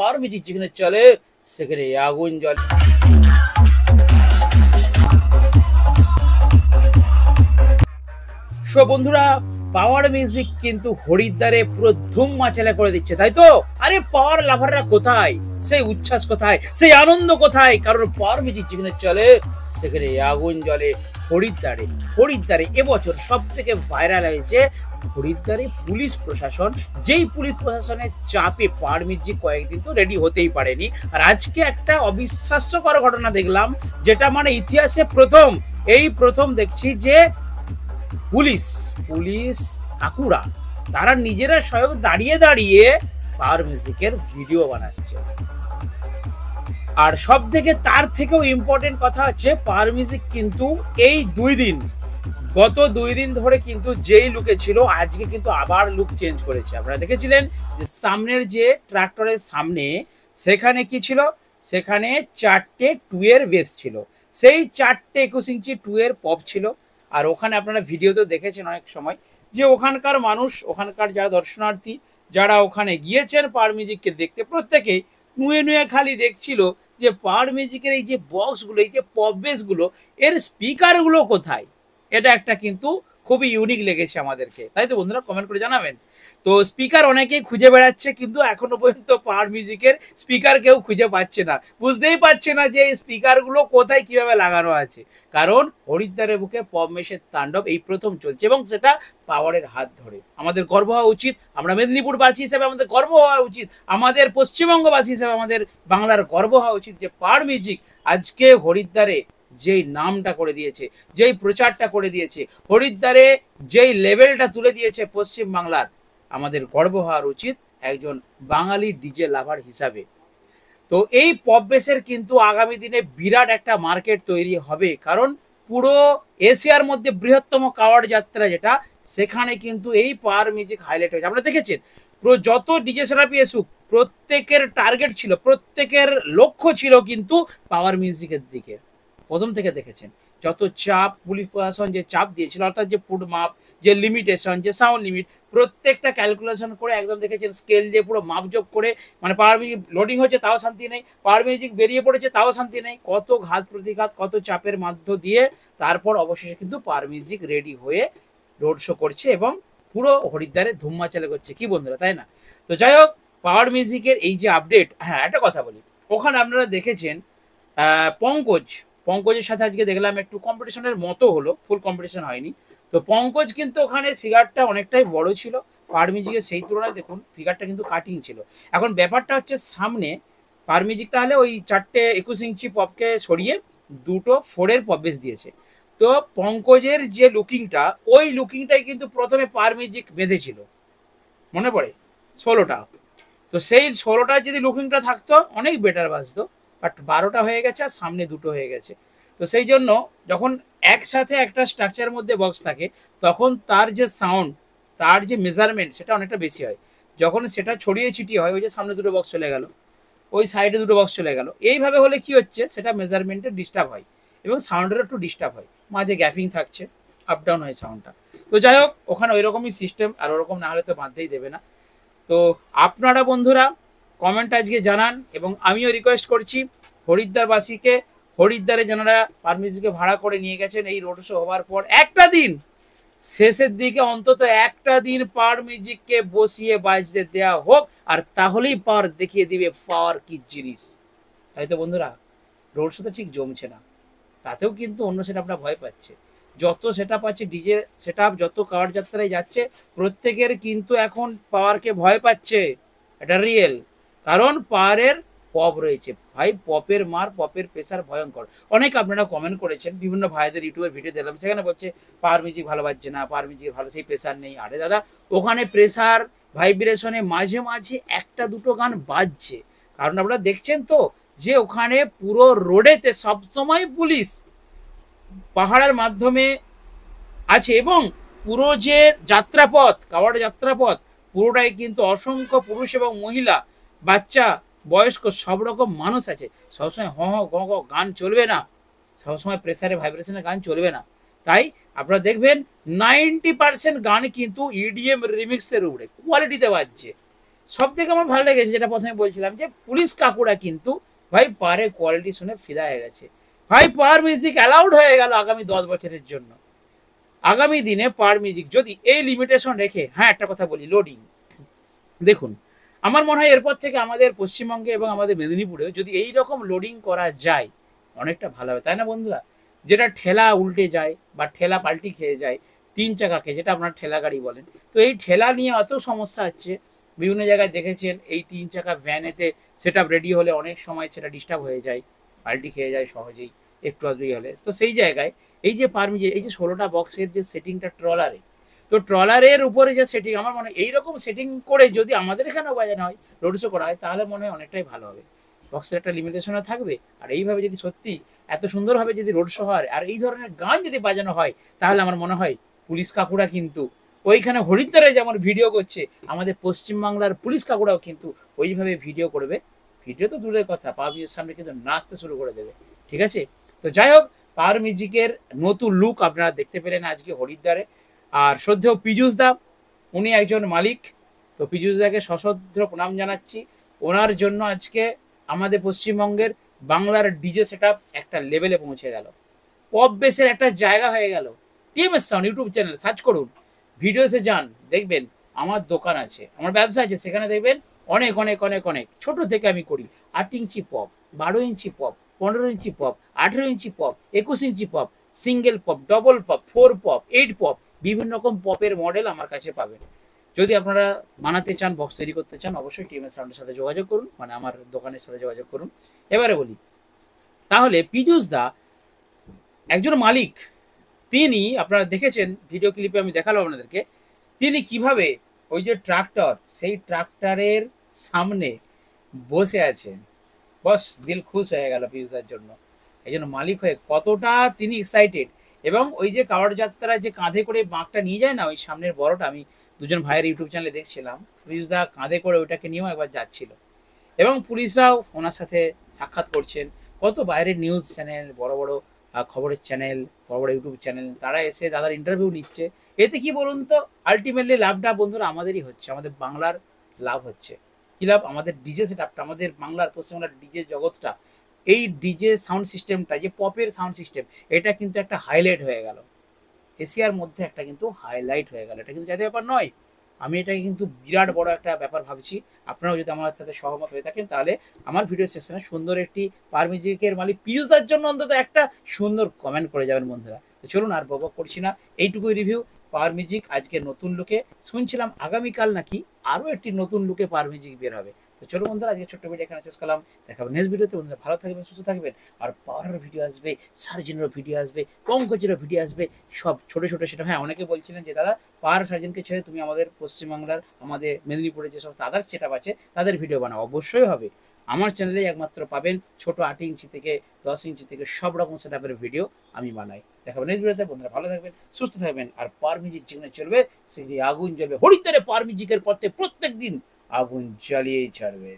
Power music যেখানে চলে সেখানে আগুন জ্বলে। সো বন্ধুরা, পাওয়ার মিউজিক কিন্তু হরিদ্বারে পুরো ধুম মাচালা করে দিচ্ছে, তাই তো? আরে পাওয়ার লাভাররা কোথায়? সেই উচ্ছ্বাস কোথায়? সেই আনন্দ কোথায়? কারণ পাওয়ার মিউজিক যেখানে চলে সেখানে আগুন জ্বলে। হরিদ্বারে এবছর সব থেকে ভাইরাল হয়েছে হরিদ্বারে পুলিশ প্রশাসন, যেই পুলিশ প্রশাসনের চাপে পাওয়ার মিউজিক কয়েকদিন তো রেডি হতেই পারেনি। আর আজকে একটা অবিশ্বাস্যকর ঘটনা দেখলাম, যেটা মানে ইতিহাসে প্রথম দেখছি যে পুলিশ কাকুরা তারা নিজেরা স্বয়ং দাঁড়িয়ে পাওয়ার মিউজিকের ভিডিও বানাচ্ছে। আর সব থেকে তার থেকেও ইম্পর্টেন্ট কথা হচ্ছে পাওয়ার মিউজিক কিন্তু এই গত 2 দিন ধরে কিন্তু যেই লুকে ছিল আজকে কিন্তু আবার লুক চেঞ্জ করেছে। আপনারা দেখেছিলেন যে সামনের যে ট্রাক্টরের সামনে সেখানে কি ছিল, সেখানে 4টে 2 এর বেস ছিল, সেই 4টে 21 ইঞ্চি 2 এর পপ ছিল। আর ওখানে আপনারা ভিডিওতে দেখেছেন অনেক সময় যে ওখানকার মানুষ, ওখানকার যারা দর্শনার্থী যারা ওখানে গিয়েছেন পাওয়ার মিউজিককে দেখতে, প্রত্যেকেই নুয়ে খালি দেখছিল যে পাওয়ার মিউজিকের এই যে বক্সগুলো, এই যে পপ বেসগুলো, এর স্পিকারগুলো কোথায়। এটা একটা কিন্তু খুবই ইউনিক লেগেছে আমাদেরকে, তাই তো বন্ধুরা? কমেন্ট করে জানাবেন। তো স্পিকার অনেকেই খুঁজে বেড়াচ্ছে, কিন্তু এখনো পর্যন্ত পাওয়ার মিউজিকের স্পিকার কেউ খুঁজে পাচ্ছে না, বুঝতেই পারছে না যে এই স্পিকারগুলো কোথায় কিভাবে লাগানো আছে। কারণ হরিদ্বারের বুকে পপ মেশের তাণ্ডব এই প্রথম চলছে, এবং সেটা পাওয়ারের হাত ধরে। আমাদের গর্ব হওয়া উচিত, আমরা মেদিনীপুরবাসী হিসেবে আমাদের গর্ব হওয়া উচিত, আমাদের পশ্চিমবঙ্গবাসী হিসেবে আমাদের বাংলার গর্ব হওয়া উচিত যে পাওয়ার মিউজিক আজকে হরিদ্বারে যেই নামটা করে দিয়েছে, যেই প্রচারটা করে দিয়েছে, হরিদ্বারে যেই লেভেলটা তুলে দিয়েছে পশ্চিম বাংলার, আমাদের গর্ব হওয়ার উচিত একজন বাঙালি ডিজে লাভার হিসাবে। তো এই পপ বেসের কিন্তু আগামী দিনে বিরাট একটা মার্কেট তৈরি হবে, কারণ পুরো এশিয়ার মধ্যে বৃহত্তম কাওয়াড় যাত্রা যেটা, সেখানে কিন্তু এই পাওয়ার মিউজিক হাইলাইট হয়েছে। আপনারা দেখেছেন যত ডিজে থেরাপি এসুক, প্রত্যেকের টার্গেট ছিল, প্রত্যেকের লক্ষ্য ছিল কিন্তু পাওয়ার মিউজিকের দিকে। প্রথম থেকে দেখেছেন যত চাপ পুলিশ প্রশাসন যে চাপ দিয়েছিল, অর্থাৎ যে ফুড মাপ, যে লিমিটেশন, যে সাউন্ড লিমিট, প্রত্যেকটা ক্যালকুলেশন করে একদম দেখেছেন স্কেল দিয়ে পুরো মাপজোপ করে, মানে পাওয়ার মিউজিক লোডিং হচ্ছে তাও শান্তি নেই, পাওয়ার মিউজিক বেরিয়ে পড়েছে তাও শান্তি নেই, কত ঘাত প্রতিঘাত, কত চাপের মধ্য দিয়ে তারপর অবশেষে কিন্তু পাওয়ার মিউজিক রেডি হয়ে রোড শো করছে এবং পুরো হরিদ্বারে ধুম্মা চালে করছে, কি বন্ধুরা, তাই না? তো যাই হোক, পাওয়ার মিউজিকের এই যে আপডেট, হ্যাঁ একটা কথা বলি, ওখানে আপনারা দেখেছেন পঙ্কজের সাথে আজকে দেখলাম একটু কম্পিটিশনের মতো হলো, ফুল কম্পিটিশন হয়নি। তো পঙ্কজ কিন্তু ওখানে ফিগারটা অনেকটাই বড় ছিল, পাওয়ার মিউজিকের সেই তুলনায় দেখুন ফিগারটা কিন্তু কাটিং ছিল। এখন ব্যাপারটা হচ্ছে সামনে পাওয়ার মিউজিক তাহলে ওই 4টে 21 ইঞ্চি পপকে সরিয়ে 2টো 4 এর পপ বেস দিয়েছে। তো পঙ্কজের যে লুকিংটা, ওই লুকিংটাই কিন্তু প্রথমে পাওয়ার মিউজিক বেঁধেছিল, মনে পড়ে 16টা। তো সেই 16টার যদি লুকিংটা থাকতো অনেক বেটার বাজতো, বাট 12টা হয়ে গেছে আর সামনে 2টো হয়ে গেছে। তো সেই জন্য যখন একসাথে একটা স্ট্রাকচারের মধ্যে বক্স থাকে, তখন তার যে সাউন্ড, তার যে মেজারমেন্ট, সেটা অনেকটা বেশি হয়। যখন সেটা ছড়িয়ে ছিটিয়ে হয়, ওই যে সামনে 2টো বক্স চলে গেল, ওই সাইডে 2টো বক্স চলে গেল, এইভাবে হলে কি হচ্ছে, সেটা মেজারমেন্টে ডিস্টার্ব হয় এবং সাউন্ডেরও একটু ডিস্টার্ব হয়, মাঝে গ্যাপিং থাকছে, আপ ডাউন হয় সাউন্ডটা। তো যাই হোক, ওখানে ওই রকমই সিস্টেম, আর ওরকম না হলে তো বাঁধতেই দেবে না। তো আপনারা বন্ধুরা কমেন্ট আজকে জানান, এবং আমিও রিকোয়েস্ট করছি হরিদ্বারবাসীকে, হরিদ্বারে যারা পাওয়ার মিউজিকে ভাড়া করে নিয়ে গেছেন এই রোড শো হওয়ার পর একটা দিন, শেষের দিকে অন্তত একটা দিন পাওয়ার মিউজিককে বসিয়ে বাজতে দেওয়া হোক, আর তাহলেই পাওয়ার দেখিয়ে দিবে পাওয়ার কি জিনিস, তাই তো বন্ধুরা? রোড শো তো ঠিক জমছে না, তাতেও কিন্তু অন্য সেট আপটা ভয় পাচ্ছে। যত সেট আপ আছে, ডিজে সেট আপ যত কাওয়াড় যাত্রায় যাচ্ছে, প্রত্যেকের কিন্তু এখন পাওয়ারকে ভয় পাচ্ছে, এটা রিয়েল। কারণ পাওয়ারের পপ রয়েছে ভাই, পপের মার, পপের প্রেসার ভয়ঙ্কর। অনেক আপনারা কমেন্ট করেছেন, বিভিন্ন ভাইদের ইউটিউবের ভিডিও দেখলাম, সেখানে বলছে পাওয়ার মিউজিক ভালো বাজছে না, পাওয়ার মিউজিক ভালো, সেই প্রেসার নেই। আরে দাদা, ওখানে প্রেসার ভাইব্রেশনে মাঝে মাঝে একটা দুটো গান বাজছে, কারণ আপনারা দেখছেন তো যে ওখানে পুরো রোডেতে সবসময় পুলিশ পাহাড়ের মাধ্যমে আছে, এবং পুরো যে যাত্রাপথ, কাওয়াড় যাত্রাপথ, পুরোটাই কিন্তু অসংখ্য পুরুষ এবং মহিলা, বাচ্চা, বয়স্ক সব রকম মানুষ আছে। সবসময় হ হ গ গ গান চলবে না, সবসময় প্রেসারে ভাইব্রেশনে গান চলবে না। তাই আপনারা দেখবেন 90% গান কিন্তু ইডিএম রিমিক্সের উপরে কোয়ালিটিতে বাজছে, সব থেকে আমার ভালো লেগেছে যেটা প্রথমে বলছিলাম যে পুলিশ কাকুরা কিন্তু ভাই পারে কোয়ালিটি শুনে ফিদা হয়ে গেছে। ভাই পাওয়ার মিউজিক অ্যালাউড হয়ে গেল আগামী 10 বছরের জন্য। আগামী দিনে পাওয়ার মিউজিক যদি এই লিমিটেশন রেখে, হ্যাঁ একটা কথা বলি, লোডিং দেখুন, আমার মনে হয় এরপর থেকে আমাদের পশ্চিমবঙ্গে এবং আমাদের মেদিনীপুরেও যদি এই রকম লোডিং করা যায় অনেকটা ভালো হবে, তাই না বন্ধুরা? যেটা ঠেলা উল্টে যায় বা ঠেলা পাল্টি খেয়ে যায়, 3 চাকাকে যেটা আপনার ঠেলা গাড়ি বলেন, তো এই ঠেলা নিয়ে অত সমস্যা হচ্ছে। বিভিন্ন জায়গায় দেখেছেন এই 3 চাকা ভ্যানেতে সেট আপ রেডি হলে অনেক সময় সেটা ডিস্টার্ব হয়ে যায়, পাল্টি খেয়ে যায় সহজেই একটু আধটু হলে। তো সেই জায়গায় এই যে পারমিজে এই যে 16টা বক্সের যে সেটিংটা ট্রলারে, তো ট্রলারের উপরে যে সেটিং, আমার মনে হয় এইরকম সেটিং করে যদি আমাদের এখানেও বাজানো হয়, রোড শো করা হয়, তাহলে মনে হয় অনেকটাই ভালো হবে। বক্সের একটা লিমিটেশনও থাকবে, আর এইভাবে যদি সত্যি এত সুন্দরভাবে যদি রোড শো হয় আর এই ধরনের গান যদি বাজানো হয়, তাহলে আমার মনে হয় পুলিশ কাকুরা কিন্তু ওইখানে হরিদ্বারে যেমন ভিডিও করছে, আমাদের পশ্চিমবাংলার পুলিশ কাকুরাও কিন্তু ওইভাবে ভিডিও করবে। ভিডিও তো দূরের কথা, পাবলিকের সামনে কিন্তু নাচতে শুরু করে দেবে। ঠিক আছে, তো যাই হোক, পাওয়ার মিউজিকের নতুন লুক আপনারা দেখতে পেলেন আজকে হরিদ্বারে। আর শ্রদ্ধেয় পীযূষ দা, উনি একজন মালিক, তো পীযূষ দাকে সশ্রদ্ধ প্রণাম জানাচ্ছি। ওনার জন্য আজকে আমাদের পশ্চিমবঙ্গের বাংলার ডিজে সেট একটা লেভেলে পৌঁছে গেল, পপ বেসের একটা জায়গা হয়ে গেল। TMS sound YouTube channel search করুন, ভিডিওসে যান, দেখবেন আমার দোকান আছে, আমার ব্যবসা আছে, সেখানে দেখবেন অনেক অনেক অনেক অনেক ছোট থেকে আমি করি 8 inch pop, 12 inch pop, 15 inch pop, 18 inch pop, 21 inch pop, single pop, double pop, 4 pop, 8 pop, বিভিন্ন রকম পপের মডেল আমার কাছে পাবেন। যদি আপনারা বানাতে চান, বক্স তৈরি করতে চান, অবশ্যই টিএমএস সাউন্ডের সাথে যোগাযোগ করুন, মানে আমার দোকানের সাথে যোগাযোগ করুন। এবারে বলি, তাহলে পীযূষ দা একজন মালিক, তিনি আপনারা দেখেছেন ভিডিও ক্লিপে, আমি দেখালাম আপনাদেরকে, তিনি কিভাবে ওই যে ট্রাক্টর, সেই ট্রাক্টরের সামনে বসে আছেন। বস দিল খুশ হয়ে গেল পীযূষদার জন্য, একজন মালিক হয়ে কতটা তিনি এক্সাইটেড। এবং ওই যে কাওয়াড় যাত্রায় যে কাঁধে করে বাঁকটা নিয়ে যায় না, ওই সামনের বড়টা, আমি দুজন ভাইয়ের ইউটিউব চ্যানেলে দেখছিলাম, পীযূষদা কাঁধে করে ওইটাকে নিয়েও একবার যাচ্ছিল, এবং পুলিশরাও ওনার সাথে সাক্ষাৎ করছেন। কত বাইরের নিউজ চ্যানেল, বড় বড় খবরের চ্যানেল, বড় বড় ইউটিউব চ্যানেল, তারা এসে দাদার ইন্টারভিউ নিচ্ছে। এতে কি বলুন তো, আলটিমেটলি লাভটা বন্ধুরা আমাদেরই হচ্ছে, আমাদের বাংলার লাভ হচ্ছে। কী লাভ? আমাদের ডিজে সেট আপটা, আমাদের বাংলার পশ্চিমবাংলার ডিজে জগৎটা, এই ডিজে সাউন্ড সিস্টেমটা, যে পপের সাউন্ড সিস্টেম, এটা কিন্তু একটা হাইলাইট হয়ে গেল, এশিয়ার মধ্যে একটা কিন্তু হাইলাইট হয়ে গেল। এটা কিন্তু জাতীয় ব্যাপার নয়, আমি এটাকে কিন্তু বিরাট বড় একটা ব্যাপার ভাবছি। আপনারাও যদি আমার সাথে সহমত হয়ে থাকেন, তাহলে আমার ভিডিও সেকশনে সুন্দর একটি পাওয়ার মিউজিকের মালিক পীযূষদার জন্য অন্তত একটা সুন্দর কমেন্ট করে যাবেন বন্ধুরা। তো চলুন, আর বক করছি না, এইটুকুই রিভিউ পাওয়ার মিউজিক আজকে নতুন লুকে। শুনছিলাম আগামীকাল নাকি আরও একটি নতুন লুকে পাওয়ার মিউজিক বের হবে। তো চলো বন্ধুরা, আজকে ছোট্ট ভিডিও এখানে শেষ করলাম, দেখাবো নেক্সট ভিডিওতে। বন্ধুরা ভালো থাকবেন, সুস্থ থাকবেন, আর পাওয়ারের ভিডিও আসবে, সার্জেনেরও ভিডিও আসবে, পঙ্কজেরও ভিডিও আসবে, সব ছোট ছোট সেটা। হ্যাঁ, অনেকে বলছিলেন যে দাদা পাওয়ার সার্জেনকে ছেড়ে তুমি আমাদের পশ্চিমবাংলার, আমাদের মেদিনীপুরে যেসব আদার্স সেট আছে তাদের ভিডিও বানাও। অবশ্যই হবে, আমার চ্যানেলে একমাত্র পাবেন ছোট 8 ইঞ্চি থেকে 10 ইঞ্চি থেকে সব রকম সেট ভিডিও আমি বানাই। দেখাবেন নেক্সট ভিডিওতে। বন্ধুরা ভালো থাকবেন, সুস্থ থাকবেন, আর পাওয়ার মিউজিক যেখানে চলবে সেখানে আগুন জ্বলবে। হরিদ্বারে পাওয়ার মিউজিকের পথে প্রত্যেক দিন আগুন জ্বালিয়েই ছাড়বে।